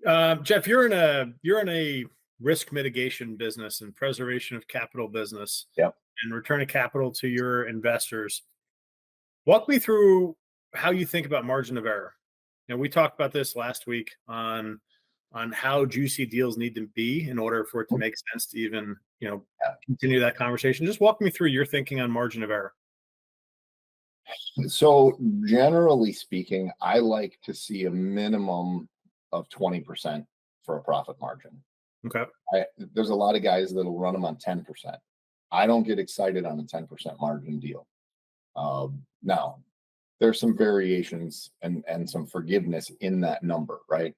Jeff, you're in a risk mitigation business and preservation of capital business Yep. and return of capital to your investors. Walk me through how you think about margin of error. We talked about this last week on how juicy deals need to be in order for it to make sense to even Yeah. continue that conversation. Just walk me through your thinking on margin of error. So generally speaking, I like to see a minimum of 20% for a profit margin. Okay. There's a lot of guys that'll run them on 10%. I don't get excited on a 10% margin deal. Now, there's some variations and some forgiveness in that number, right?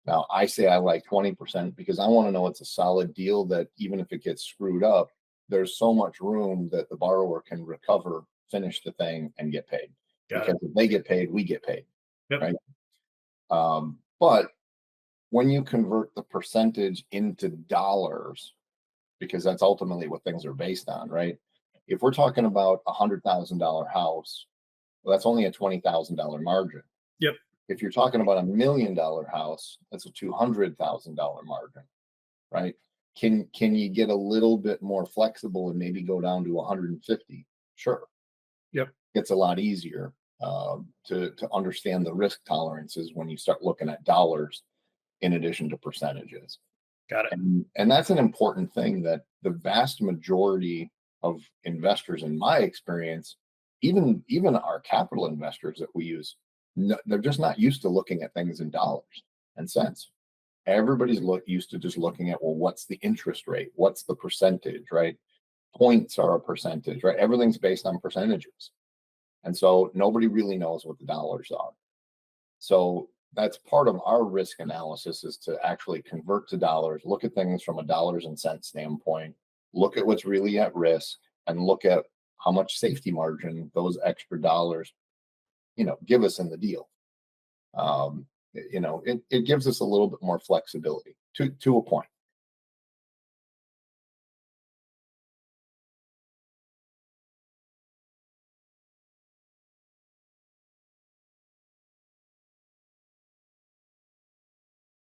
Now, I say I like 20% because I want to know it's a solid deal that even if it gets screwed up, there's so much room that the borrower can recover, finish the thing, and get paid. Got it. Because if they get paid, we get paid, Yep. right? But when you convert the percentage into dollars, because that's ultimately what things are based on, right? If we're talking about $100,000 house, well, that's only a $20,000 margin. Yep. If you're talking about $1 million house, that's a $200,000 margin, right? Can you get a little bit more flexible and maybe go down to 150? Sure. Yep. It's a lot easier to understand the risk tolerances when you start looking at dollars in addition to percentages. Got it. And that's an important thing that the vast majority of investors, in my experience, even our capital investors that we use, no, they're just not used to looking at things in dollars and cents. Everybody's used to just looking at, well, what's the interest rate? What's the percentage, right? Points are a percentage, right? Everything's based on percentages. And so nobody really knows what the dollars are. So that's part of our risk analysis, is to actually convert to dollars, look at things from a dollars and cents standpoint, look at what's really at risk, and look at how much safety margin those extra dollars, give us in the deal. It gives us a little bit more flexibility to a point.